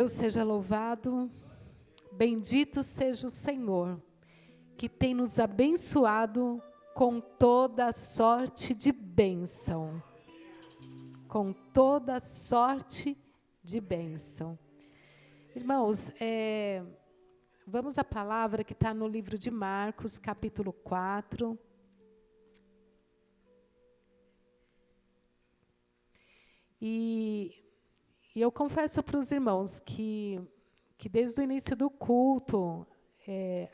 Deus seja louvado, bendito seja o Senhor, que tem nos abençoado com toda sorte de bênção. Com toda sorte de bênção. Irmãos, vamos à palavra que está no livro de Marcos, capítulo 4. E eu confesso para os irmãos que desde o início do culto,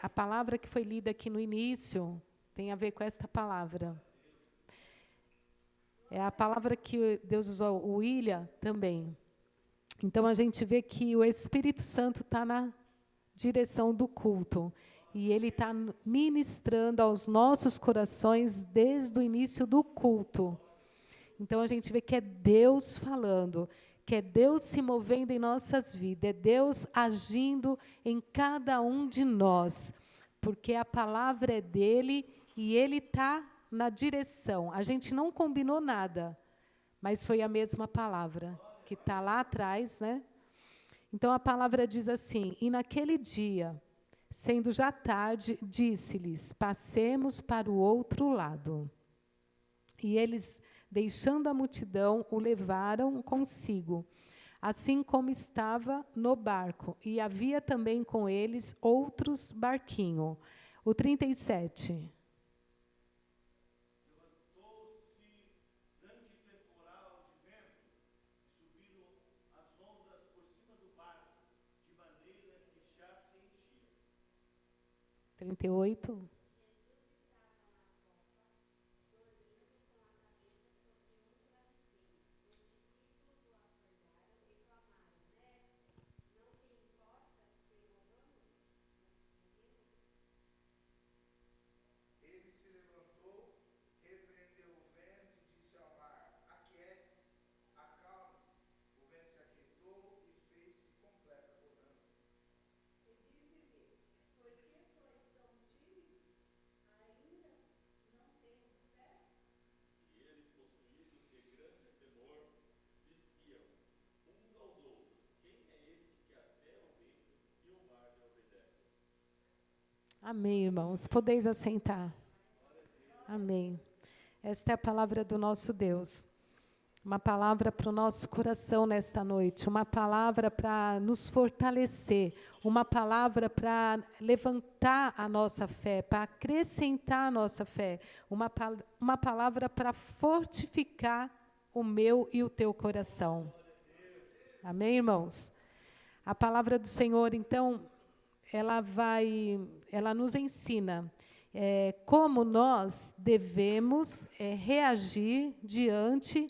a palavra que foi lida aqui no início tem a ver com esta palavra. É a palavra que Deus usou, o William também. Então, a gente vê que o Espírito Santo está na direção do culto. E Ele está ministrando aos nossos corações desde o início do culto. Então, a gente vê que é Deus falando, que é Deus se movendo em nossas vidas, é Deus agindo em cada um de nós. Porque a palavra é dEle e Ele está na direção. A gente não combinou nada, mas foi a mesma palavra que está lá atrás, né? Então a palavra diz assim: e naquele dia, sendo já tarde, disse-lhes: passemos para o outro lado. E eles, deixando a multidão, o levaram consigo, assim como estava no barco. E havia também com eles outros barquinhos. O 37. Grande temporal de vento, subiram as ondas por cima do barco, de maneira que já se enchia. 38. Ele se levantou, repreendeu o vento e disse ao mar: aquiete-se, acalme-se. O vento se aquietou e fez-se completa bonança. E disse-lhe: por que sois tão tímidos? Ainda não tendes fé? E eles, possuídos de grande temor, diziam uns aos outros: quem é este que até o vento e o mar lhe obedecem? Amém, irmãos. Podeis assentar. Amém. Esta é a palavra do nosso Deus. Uma palavra para o nosso coração nesta noite. Uma palavra para nos fortalecer. Uma palavra para levantar a nossa fé, para acrescentar a nossa fé. Uma palavra para fortificar o meu e o teu coração. Amém, irmãos? A palavra do Senhor, então, ela nos ensina como nós devemos reagir diante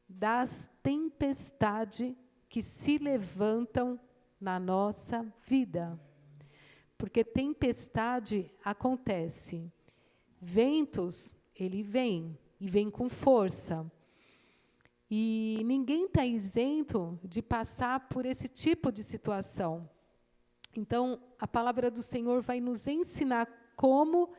das tempestades que se levantam na nossa vida. Porque tempestade acontece. Ventos, ele vem, e vem com força. E ninguém está isento de passar por esse tipo de situação. Então, a palavra do Senhor vai nos ensinar como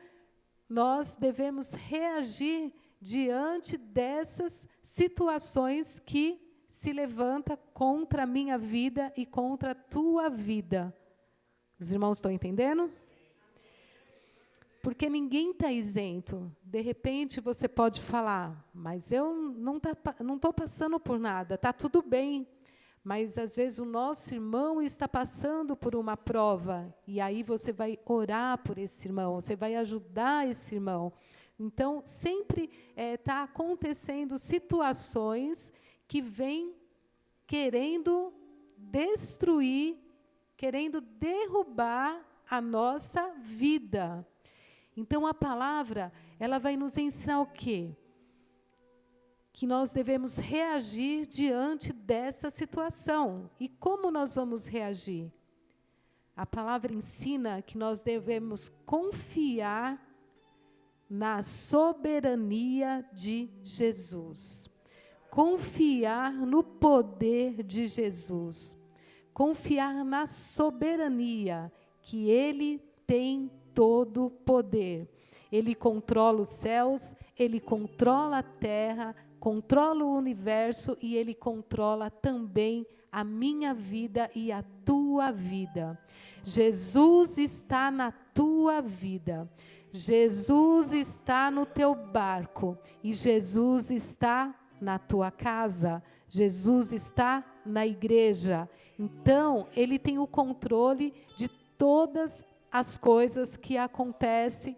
nós devemos reagir diante dessas situações que se levantam contra a minha vida e contra a tua vida. Os irmãos estão entendendo? Porque ninguém está isento. De repente, você pode falar, mas eu não estou passando por nada, está tudo bem. Mas, às vezes, o nosso irmão está passando por uma prova, e aí você vai orar por esse irmão, você vai ajudar esse irmão. Então, sempre está acontecendo situações que vêm querendo destruir, querendo derrubar a nossa vida. Então, a palavra, ela vai nos ensinar o quê? Que nós devemos reagir diante dessa situação. E como nós vamos reagir? A palavra ensina que nós devemos confiar na soberania de Jesus. Confiar no poder de Jesus. Confiar na soberania, que Ele tem todo o poder. Ele controla os céus, Ele controla a terra, controla o universo e Ele controla também a minha vida e a tua vida. Jesus está na tua vida. Jesus está no teu barco. E Jesus está na tua casa. Jesus está na igreja. Então, Ele tem o controle de todas as coisas que acontecem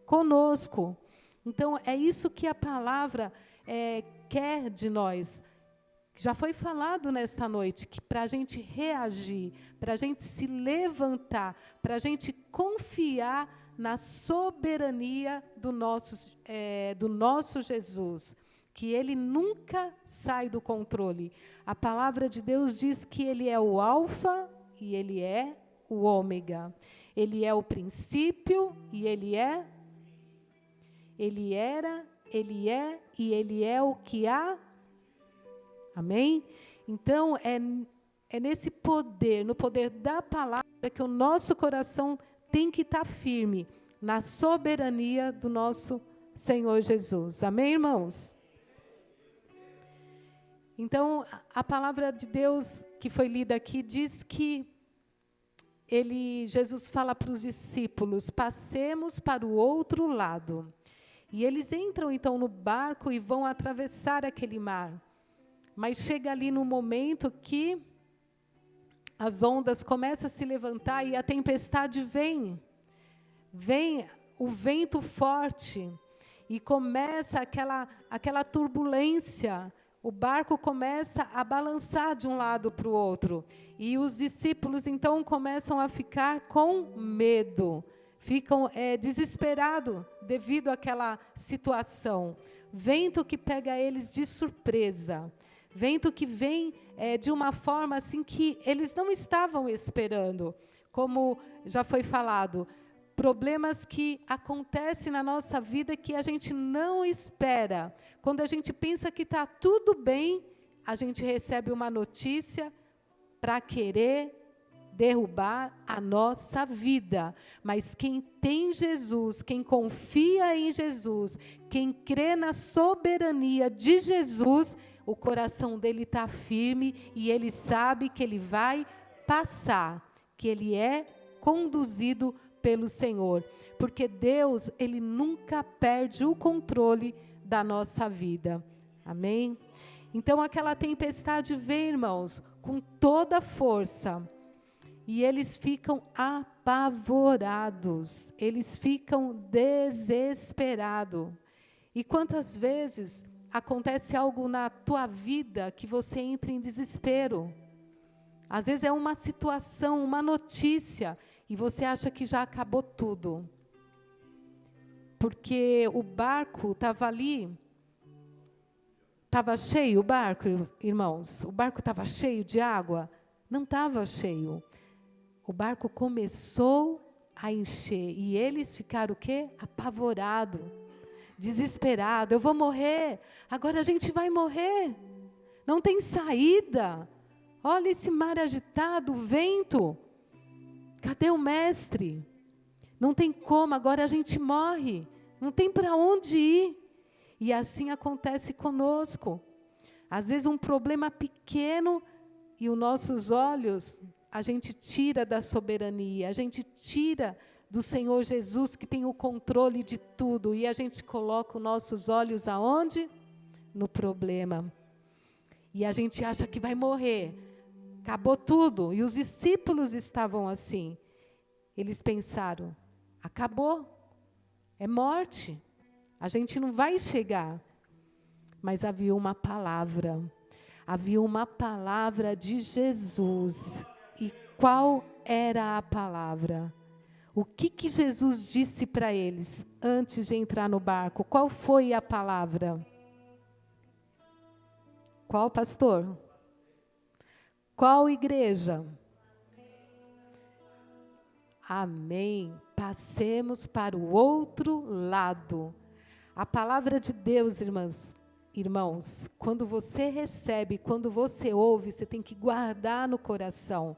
conosco. Então, é isso que a palavra quer de nós. Já foi falado nesta noite, que para a gente reagir, para a gente se levantar, para a gente confiar na soberania do nosso Jesus, que Ele nunca sai do controle. A palavra de Deus diz que Ele é o alfa e Ele é o ômega. Ele é o princípio e Ele é. Ele era, Ele é e Ele é o que há. Amém? Então, é nesse poder, no poder da palavra, que o nosso coração tem que estar firme na soberania do nosso Senhor Jesus. Amém, irmãos? Então, a palavra de Deus que foi lida aqui diz que Jesus fala para os discípulos: passemos para o outro lado. E eles entram então no barco e vão atravessar aquele mar. Mas chega ali no momento que as ondas começam a se levantar e a tempestade vem. Vem o vento forte e começa aquela turbulência. O barco começa a balançar de um lado para o outro. E os discípulos então começam a ficar com medo. Ficam desesperados devido àquela situação. Vento que pega eles de surpresa. Vento que vem de uma forma assim que eles não estavam esperando. Como já foi falado, problemas que acontecem na nossa vida que a gente não espera. Quando a gente pensa que está tudo bem, a gente recebe uma notícia para querer derrubar a nossa vida. Mas quem tem Jesus, quem confia em Jesus, quem crê na soberania de Jesus, o coração dele está firme e ele sabe que ele vai passar, que ele é conduzido pelo Senhor. Porque Deus, Ele nunca perde o controle da nossa vida. Amém? Então, aquela tempestade vem, irmãos, com toda a força. E eles ficam apavorados. Eles ficam desesperados. E quantas vezes acontece algo na tua vida que você entra em desespero? Às vezes é uma situação, uma notícia, e você acha que já acabou tudo. Porque o barco estava ali, estava cheio o barco, irmãos? O barco estava cheio de água? Não estava cheio. O barco começou a encher, e eles ficaram o quê? Apavorados, desesperados. Eu vou morrer, agora a gente vai morrer. Não tem saída. Olha esse mar agitado, o vento. Cadê o mestre? Não tem como, agora a gente morre. Não tem para onde ir. E assim acontece conosco. Às vezes um problema pequeno e os nossos olhos, a gente tira da soberania, a gente tira do Senhor Jesus, que tem o controle de tudo, e a gente coloca os nossos olhos aonde? No problema. E a gente acha que vai morrer. Acabou tudo. E os discípulos estavam assim. Eles pensaram, acabou. É morte. A gente não vai chegar. Mas havia uma palavra. Havia uma palavra de Jesus. E qual era a palavra? O que Jesus disse para eles antes de entrar no barco? Qual foi a palavra? Qual, pastor? Qual igreja? Amém. Passemos para o outro lado. A palavra de Deus, irmãos, quando você recebe, quando você ouve, você tem que guardar no coração.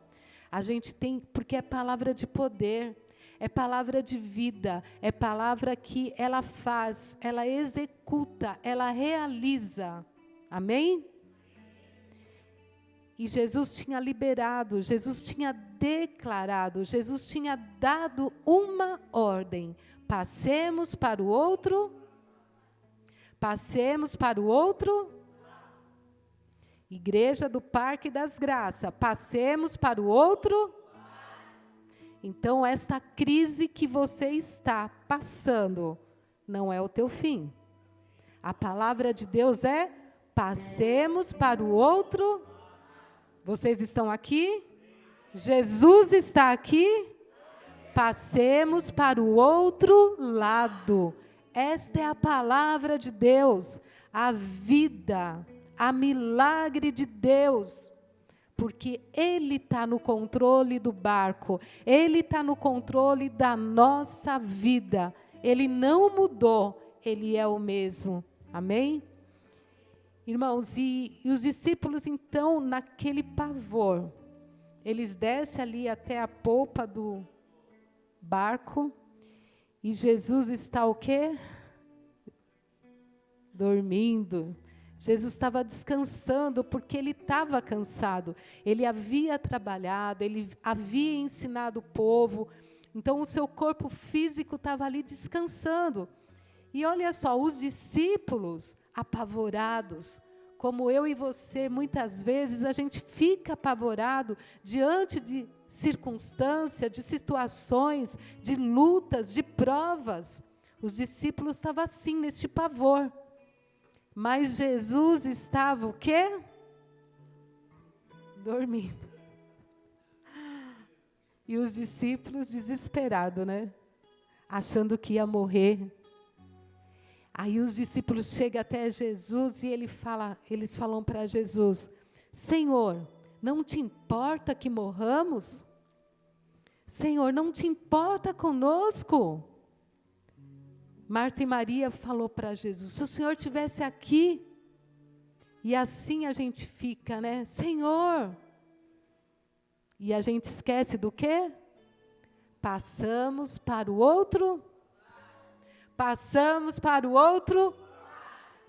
A gente tem, porque é palavra de poder, é palavra de vida, é palavra que ela faz, ela executa, ela realiza. Amém? E Jesus tinha liberado, Jesus tinha declarado, Jesus tinha dado uma ordem. Passemos para o outro. Passemos para o outro. Igreja do Parque das Graças, passemos para o outro. Então, esta crise que você está passando não é o teu fim. A palavra de Deus é: passemos para o outro. Vocês estão aqui? Jesus está aqui? Passemos para o outro lado. Esta é a palavra de Deus, a vida, a milagre de Deus. Porque Ele está no controle do barco, Ele está no controle da nossa vida. Ele não mudou, Ele é o mesmo. Amém? Irmãos, e os discípulos, então, naquele pavor, eles descem ali até a polpa do barco, e Jesus está o quê? Dormindo. Jesus estava descansando, porque ele estava cansado. Ele havia trabalhado, ele havia ensinado o povo, então o seu corpo físico estava ali descansando. E olha só, os discípulos apavorados, como eu e você, muitas vezes a gente fica apavorado diante de circunstâncias, de situações, de lutas, de provas. Os discípulos estavam assim, neste pavor. Mas Jesus estava o quê? Dormindo. E os discípulos desesperados, né? Achando que ia morrer. Aí os discípulos chegam até Jesus e eles falam para Jesus: Senhor, não te importa que morramos? Senhor, não te importa conosco? Marta e Maria falou para Jesus: se o Senhor estivesse aqui, e assim a gente fica, né? Senhor! E a gente esquece do quê? Passamos para o outro. Passamos para o outro.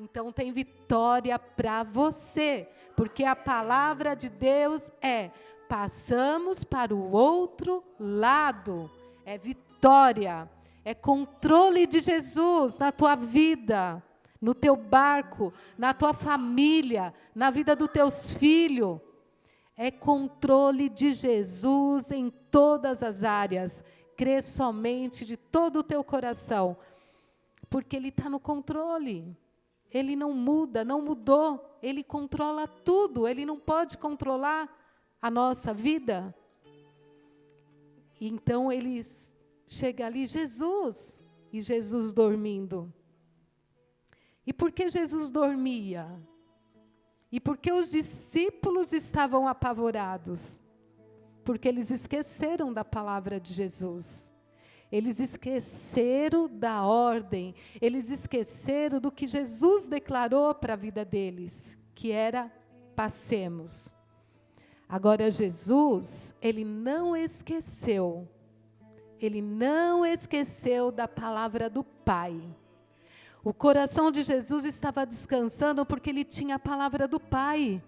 Então tem vitória para você, porque a palavra de Deus é: passamos para o outro lado. É vitória, é controle de Jesus na tua vida, no teu barco, na tua família, na vida dos teus filhos. É controle de Jesus em todas as áreas. Crê somente de todo o teu coração, porque Ele está no controle. Ele não muda, não mudou. Ele controla tudo. Ele não pode controlar a nossa vida. E então eles chegam ali, Jesus, e Jesus dormindo. E por que Jesus dormia? E por que os discípulos estavam apavorados? Porque eles esqueceram da palavra de Jesus. Eles esqueceram da ordem, eles esqueceram do que Jesus declarou para a vida deles, que era: passemos. Agora Jesus, Ele não esqueceu da palavra do Pai. O coração de Jesus estava descansando porque Ele tinha a palavra do Pai.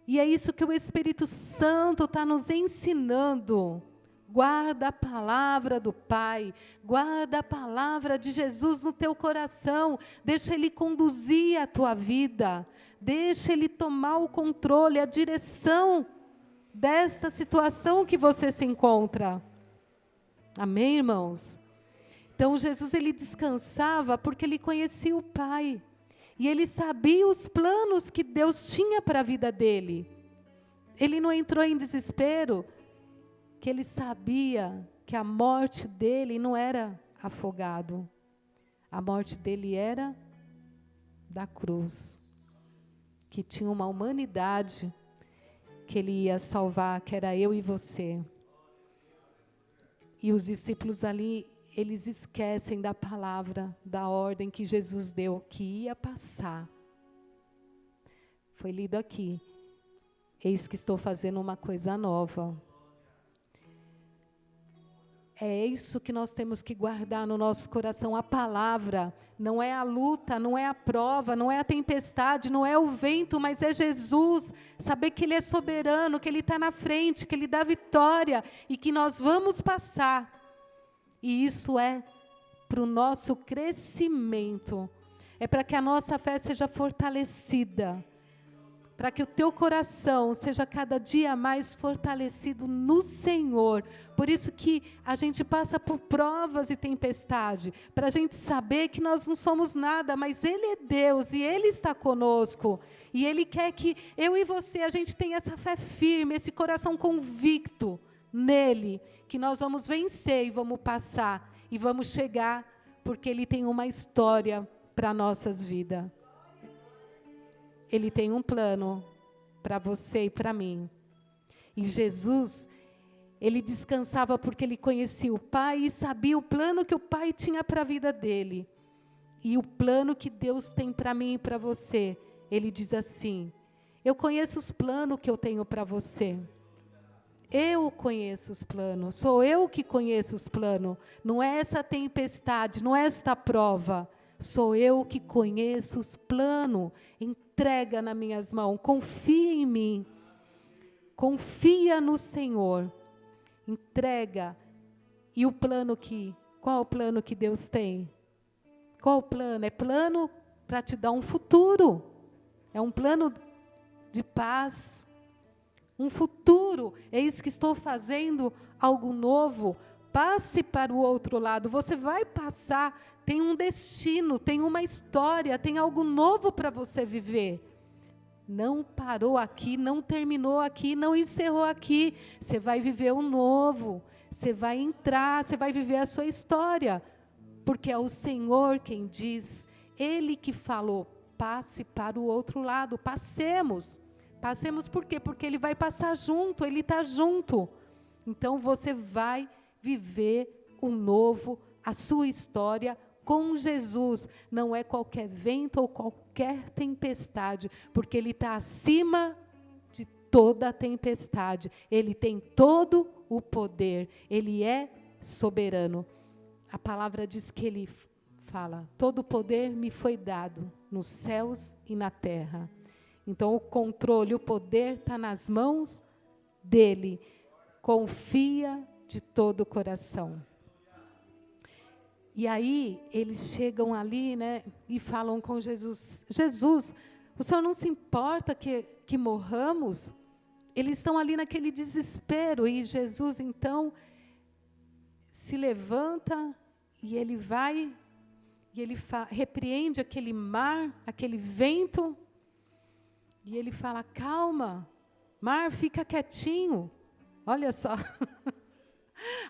E é isso que o Espírito Santo está nos ensinando. Guarda a palavra do Pai, guarda a palavra de Jesus no teu coração, deixa Ele conduzir a tua vida, deixa Ele tomar o controle, a direção desta situação que você se encontra. Amém, irmãos? Então Jesus, Ele descansava porque Ele conhecia o Pai, e Ele sabia os planos que Deus tinha para a vida dele. Ele não entrou em desespero, que ele sabia que a morte dele não era afogado. A morte dele era da cruz. Que tinha uma humanidade que ele ia salvar, que era eu e você. E os discípulos ali, eles esquecem da palavra, da ordem que Jesus deu, que ia passar. Foi lido aqui: eis que estou fazendo uma coisa nova. É isso que nós temos que guardar no nosso coração, a palavra. Não é a luta, não é a prova, não é a tempestade, não é o vento, mas é Jesus. Saber que Ele é soberano, que Ele está na frente, que Ele dá vitória e que nós vamos passar. E isso é para o nosso crescimento. É para que a nossa fé seja fortalecida. Para que o teu coração seja cada dia mais fortalecido no Senhor. Por isso que a gente passa por provas e tempestade, para a gente saber que nós não somos nada, mas Ele é Deus e Ele está conosco. E Ele quer que eu e você, a gente tenha essa fé firme, esse coração convicto nele, que nós vamos vencer e vamos passar, e vamos chegar, porque Ele tem uma história para nossas vidas. Ele tem um plano para você e para mim. E Jesus, Ele descansava porque Ele conhecia o Pai e sabia o plano que o Pai tinha para a vida dele. E o plano que Deus tem para mim e para você, Ele diz assim: eu conheço os planos que eu tenho para você. Eu conheço os planos, sou eu que conheço os planos. Não é essa tempestade, não é esta prova. Sou eu que conheço os planos. Entrega nas minhas mãos, confia em mim. Confia no Senhor. Entrega. E o plano qual é o plano que Deus tem? Qual o plano? É plano para te dar um futuro. É um plano de paz. Um futuro. Eis que estou fazendo algo novo. Passe para o outro lado. Você vai passar. Tem um destino, tem uma história, tem algo novo para você viver. Não parou aqui, não terminou aqui, não encerrou aqui. Você vai viver o novo. Você vai entrar, você vai viver a sua história. Porque é o Senhor quem diz. Ele que falou, passe para o outro lado. Passemos. Passemos por quê? Porque Ele vai passar junto, Ele está junto. Então você vai viver o novo, a sua história com Jesus. Não é qualquer vento ou qualquer tempestade, porque Ele está acima de toda a tempestade. Ele tem todo o poder. Ele é soberano. A palavra diz que Ele fala: todo o poder me foi dado nos céus e na terra. Então o controle, o poder está nas mãos dEle. Confia de todo o coração. E aí, eles chegam ali, né, e falam com Jesus: Jesus, o Senhor não se importa que morramos? Eles estão ali naquele desespero, e Jesus, então, se levanta, e Ele vai, e Ele repreende aquele mar, aquele vento, e Ele fala: calma, mar, fica quietinho. Olha só.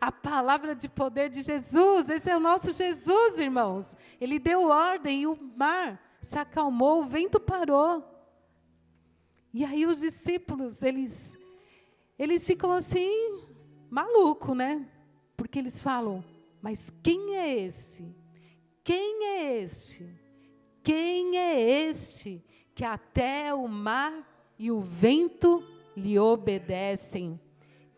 A palavra de poder de Jesus, esse é o nosso Jesus, irmãos. Ele deu ordem e o mar se acalmou, o vento parou. E aí os discípulos, eles ficam assim, maluco, né? Porque eles falam: mas quem é esse? Quem é este? Quem é este que até o mar e o vento lhe obedecem?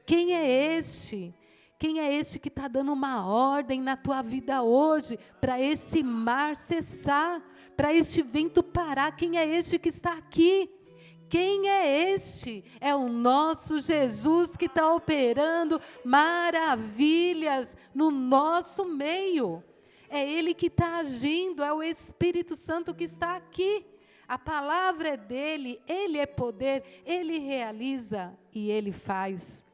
Quem é este? Quem é este que está dando uma ordem na tua vida hoje, para esse mar cessar, para este vento parar? Quem é este que está aqui? Quem é este? É o nosso Jesus que está operando maravilhas no nosso meio. É Ele que está agindo, é o Espírito Santo que está aqui. A palavra é dEle, Ele é poder, Ele realiza e Ele faz.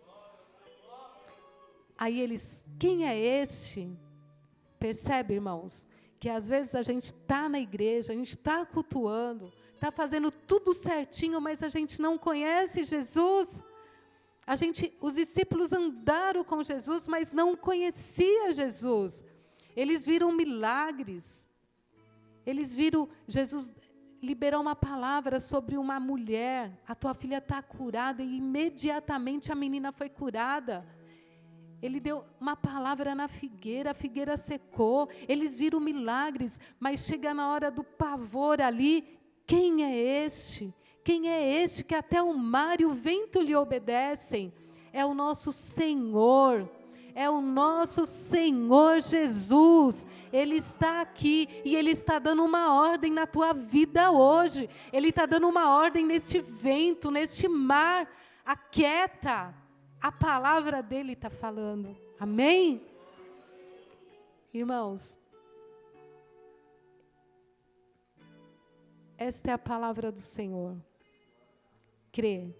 Aí eles: quem é este? Percebe, irmãos, que às vezes a gente está na igreja, a gente está cultuando, está fazendo tudo certinho, mas a gente não conhece Jesus. Os discípulos andaram com Jesus, mas não conheciam Jesus. Eles viram milagres. Eles viram Jesus liberar uma palavra sobre uma mulher: a tua filha está curada, e imediatamente a menina foi curada. Ele deu uma palavra na figueira, a figueira secou. Eles viram milagres, mas chega na hora do pavor ali: quem é este? Quem é este que até o mar e o vento lhe obedecem? É o nosso Senhor, É o nosso Senhor Jesus. Ele está aqui e Ele está dando uma ordem na tua vida hoje. Ele está dando uma ordem neste vento, neste mar. Aquieta. A palavra dEle está falando. Amém? Irmãos, esta é a palavra do Senhor. Crê.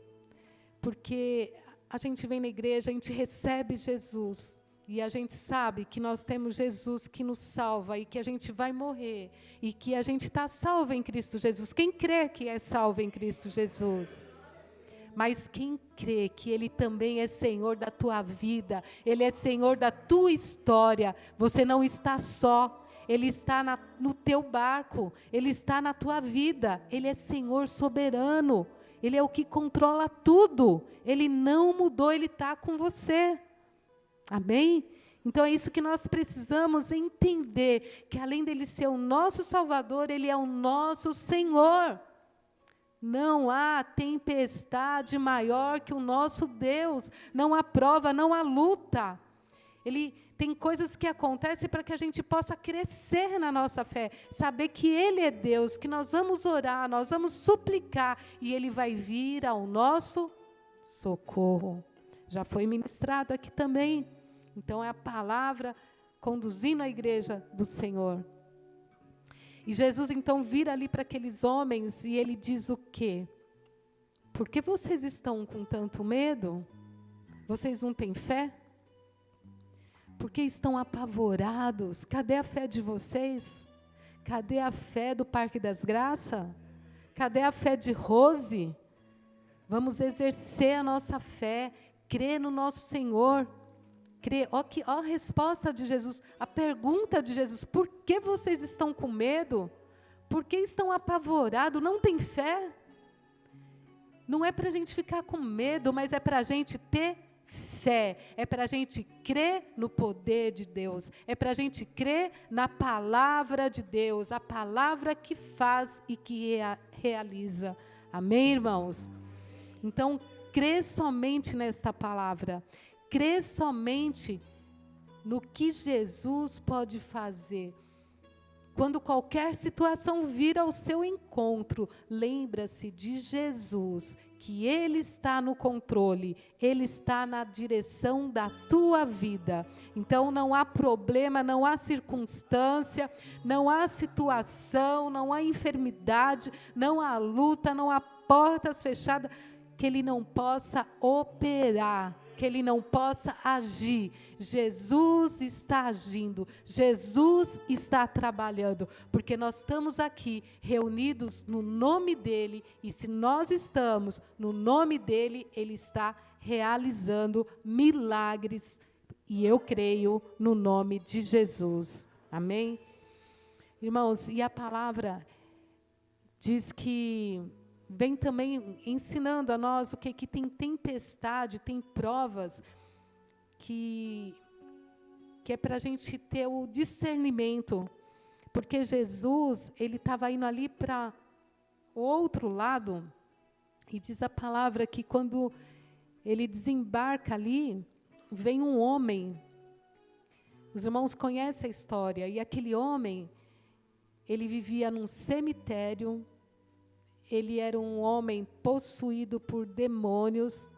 Porque a gente vem na igreja, a gente recebe Jesus. E a gente sabe que nós temos Jesus que nos salva e que a gente vai morrer. E que a gente está salvo em Cristo Jesus. Quem crê que é salvo em Cristo Jesus? Mas quem crê que Ele também é Senhor da tua vida, Ele é Senhor da tua história, você não está só. Ele está no teu barco, Ele está na tua vida, Ele é Senhor soberano, Ele é o que controla tudo, Ele não mudou, Ele está com você, amém? Então é isso que nós precisamos entender, que além dEle ser o nosso Salvador, Ele é o nosso Senhor. Não há tempestade maior que o nosso Deus, não há prova, não há luta. Ele tem coisas que acontecem para que a gente possa crescer na nossa fé, saber que Ele é Deus, que nós vamos orar, nós vamos suplicar, e Ele vai vir ao nosso socorro. Já foi ministrado aqui também. Então é a palavra conduzindo a igreja do Senhor. E Jesus então vira ali para aqueles homens e Ele diz o quê? Por que vocês estão com tanto medo? Vocês não têm fé? Por que estão apavorados? Cadê a fé de vocês? Cadê a fé do Parque das Graças? Cadê a fé de Rose? Vamos exercer a nossa fé, crer no nosso Senhor. Ó a resposta de Jesus, a pergunta de Jesus: por que vocês estão com medo? Por que estão apavorados? Não tem fé? Não é para a gente ficar com medo, mas é para a gente ter fé. É para a gente crer no poder de Deus. É para a gente crer na palavra de Deus, a palavra que faz e que realiza. Amém, irmãos? Então, crê somente nesta palavra. Crê somente no que Jesus pode fazer. Quando qualquer situação vir ao seu encontro, lembra-se de Jesus, que Ele está no controle, Ele está na direção da tua vida. Então não há problema, não há circunstância, não há situação, não há enfermidade, não há luta, não há portas fechadas, que Ele não possa operar, que Ele não possa agir. Jesus está agindo, Jesus está trabalhando, porque nós estamos aqui reunidos no nome dEle, e se nós estamos no nome dEle, Ele está realizando milagres, e eu creio no nome de Jesus. Amém? Irmãos, e a palavra diz que vem também ensinando a nós o que tem tempestade, tem provas, que é para a gente ter o discernimento, porque Jesus, Ele estava indo ali para o outro lado, e diz a palavra que quando Ele desembarca ali, vem um homem, os irmãos conhecem a história, e aquele homem, ele vivia num cemitério. Ele era um homem possuído por demônios,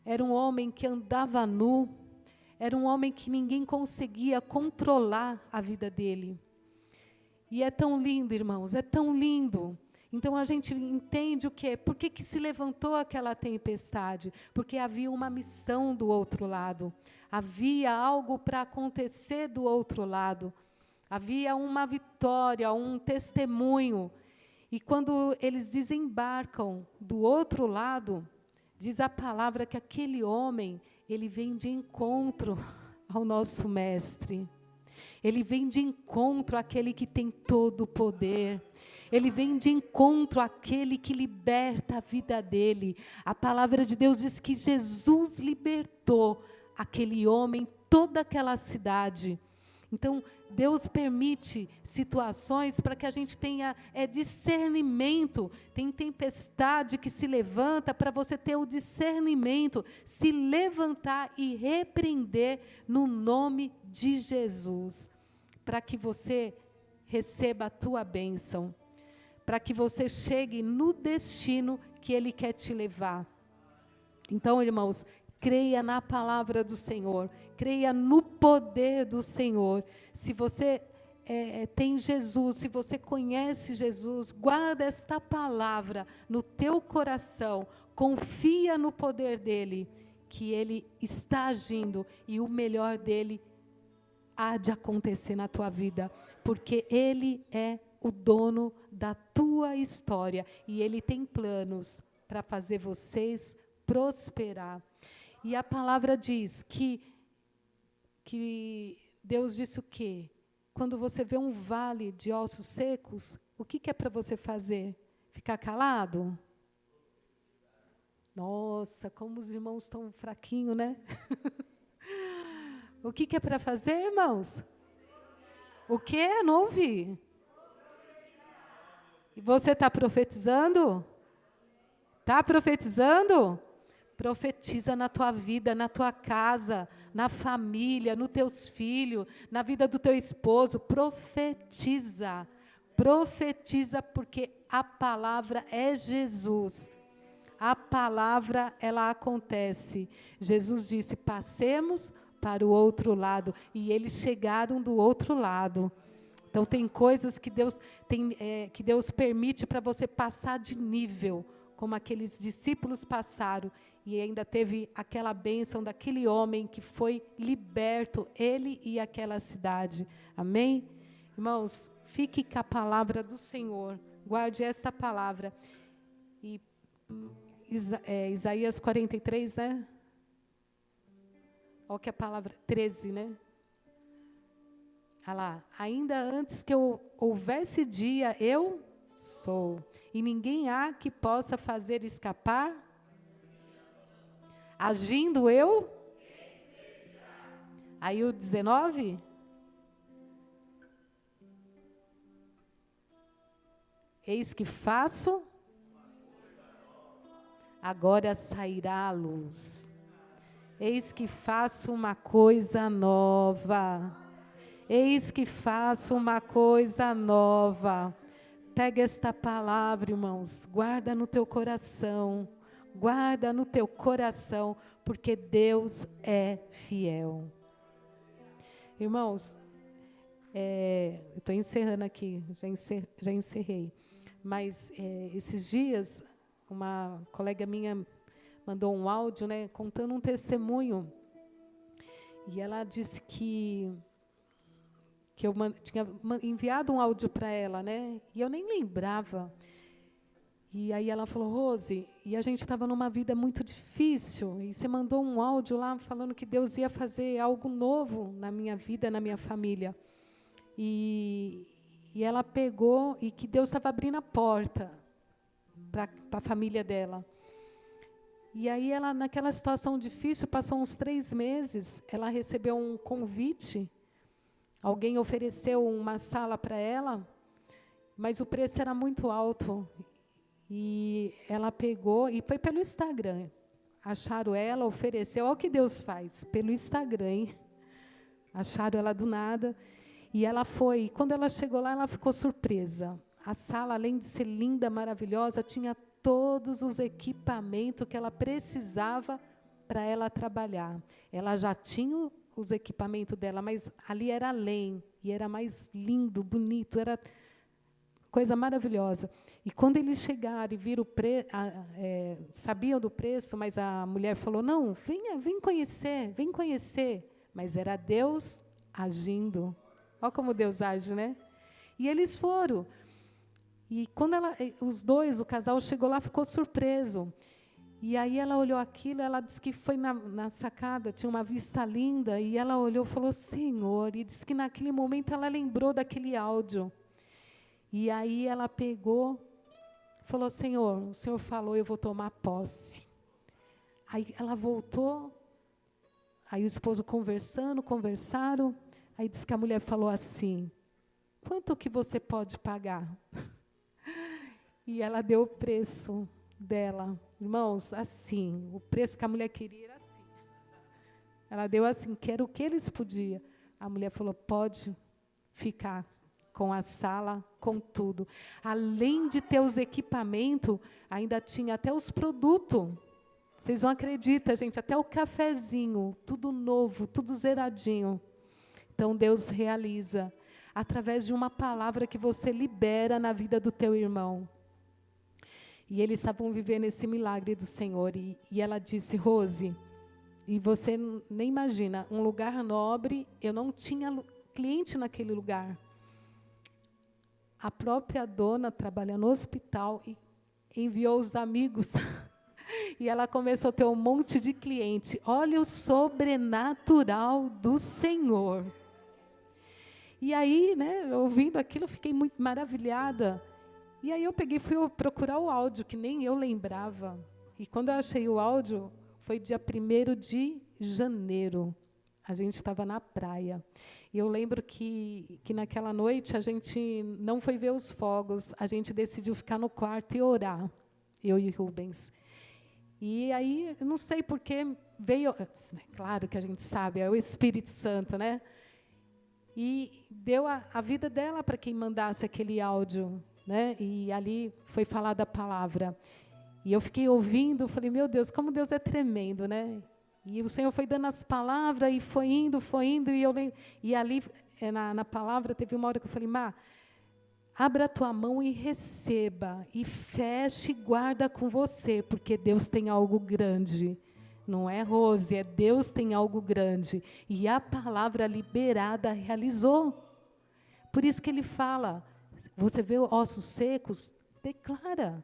era um homem que andava nu, era um homem que ninguém conseguia controlar a vida dele. E é tão lindo, irmãos, é tão lindo. Então a gente entende o quê? Por que se levantou aquela tempestade? Porque havia uma missão do outro lado, havia algo para acontecer do outro lado, havia uma vitória, um testemunho. E quando eles desembarcam do outro lado, diz a palavra que aquele homem, ele vem de encontro ao nosso mestre. Ele vem de encontro àquele que tem todo o poder. Ele vem de encontro àquele que liberta a vida dele. A palavra de Deus diz que Jesus libertou aquele homem, toda aquela cidade. Então, Deus permite situações para que a gente tenha discernimento. Tem tempestade que se levanta para você ter o discernimento, se levantar e repreender no nome de Jesus, para que você receba a tua bênção, para que você chegue no destino que Ele quer te levar. Então, irmãos, creia na palavra do Senhor, creia no poder do Senhor. Se você tem Jesus, se você conhece Jesus, guarda esta palavra no teu coração, confia no poder dEle, que Ele está agindo e o melhor dEle há de acontecer na tua vida, porque Ele é o dono da tua história e Ele tem planos para fazer vocês prosperar. E a palavra diz que Deus disse o quê? Quando você vê um vale de ossos secos, o que é para você fazer? Ficar calado? Nossa, como os irmãos estão fraquinhos, né? O que é para fazer, irmãos? O quê? Não ouvi. E você está profetizando? Está profetizando? Profetiza na tua vida, na tua casa, na família, nos teus filhos, na vida do teu esposo. Profetiza. Profetiza, porque a palavra é Jesus. A palavra, ela acontece. Jesus disse, passemos para o outro lado. E eles chegaram do outro lado. Então, tem coisas que Deus permite para você passar de nível, como aqueles discípulos passaram. E ainda teve aquela bênção daquele homem que foi liberto, ele e aquela cidade. Amém? Irmãos, fique com a palavra do Senhor. Guarde esta palavra. E Isaías 43, né? Olha que a palavra 13, né? Olha lá. Ainda antes que houvesse dia, eu sou. E ninguém há que possa fazer escapar. Agindo eu? Aí o 19? Eis que faço, agora sairá a luz. Eis que faço uma coisa nova. Eis que faço uma coisa nova. Pega esta palavra, irmãos, guarda no teu coração. Guarda no teu coração, porque Deus é fiel. Irmãos, eu estou encerrando aqui, já encerrei. Mas esses dias, uma colega minha mandou um áudio, né, contando um testemunho. E ela disse que eu tinha enviado um áudio para ela, né, e eu nem lembrava. E aí ela falou, Rose, e a gente estava numa vida muito difícil, e você mandou um áudio lá falando que Deus ia fazer algo novo na minha vida, na minha família. E ela pegou, e que Deus estava abrindo a porta para a família dela. E aí ela, naquela situação difícil, passou uns 3 meses, ela recebeu um convite, alguém ofereceu uma sala para ela, mas o preço era muito alto. E ela pegou, e foi pelo Instagram. Acharam ela, ofereceu, olha o que Deus faz, pelo Instagram, hein? Acharam ela do nada. E ela foi, e quando ela chegou lá, ela ficou surpresa. A sala, além de ser linda, maravilhosa, tinha todos os equipamentos que ela precisava para ela trabalhar. Ela já tinha os equipamentos dela, mas ali era além, e era mais lindo, bonito, era coisa maravilhosa. E quando eles chegaram e viram sabiam do preço, mas a mulher falou, não, vem conhecer. Mas era Deus agindo. Olha como Deus age, né? E eles foram. E quando o casal chegou lá, ficou surpreso. E aí ela olhou aquilo, ela disse que foi na sacada, tinha uma vista linda, e ela olhou e falou, Senhor, e disse que naquele momento ela lembrou daquele áudio. E aí ela pegou, falou, Senhor, o Senhor falou, eu vou tomar posse. Aí ela voltou, aí o esposo conversaram, Aí diz que a mulher falou assim, quanto que você pode pagar? E ela deu o preço dela. Irmãos, assim, o preço que a mulher queria era assim. Ela deu assim, que era o que eles podiam. A mulher falou, pode ficar com a sala, com tudo. Além de ter os equipamentos, ainda tinha até os produtos. Vocês não acreditam, gente, até o cafezinho, tudo novo, tudo zeradinho. Então, Deus realiza através de uma palavra que você libera na vida do teu irmão. E eles estavam vivendo esse milagre do Senhor. E ela disse, Rose, e você nem imagina, um lugar nobre, eu não tinha cliente naquele lugar. A própria dona trabalha no hospital e enviou os amigos. E ela começou a ter um monte de cliente. Olha o sobrenatural do Senhor. E aí, né, ouvindo aquilo, eu fiquei muito maravilhada. E aí eu peguei e fui procurar o áudio, que nem eu lembrava. E quando eu achei o áudio, foi dia 1º de janeiro. A gente estava na praia. E eu lembro que naquela noite a gente não foi ver os fogos, a gente decidiu ficar no quarto e orar, eu e Rubens. E aí, eu não sei porque veio, claro que a gente sabe, é o Espírito Santo, né? E deu a vida dela para quem mandasse aquele áudio, né? E ali foi falada a palavra. E eu fiquei ouvindo, falei, meu Deus, como Deus é tremendo, né? E o Senhor foi dando as palavras e foi indo, e ali na palavra teve uma hora que eu falei, Má, abra a tua mão e receba, e feche e guarda com você, porque Deus tem algo grande. Não é, Rose, é Deus tem algo grande. E a palavra liberada realizou. Por isso que ele fala, você vê ossos secos, declara.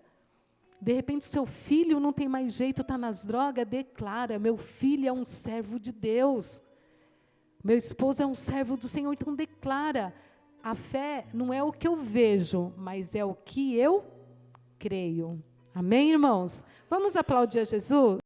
De repente, seu filho não tem mais jeito, está nas drogas, declara, meu filho é um servo de Deus. Meu esposo é um servo do Senhor, então declara. A fé não é o que eu vejo, mas é o que eu creio. Amém, irmãos? Vamos aplaudir a Jesus?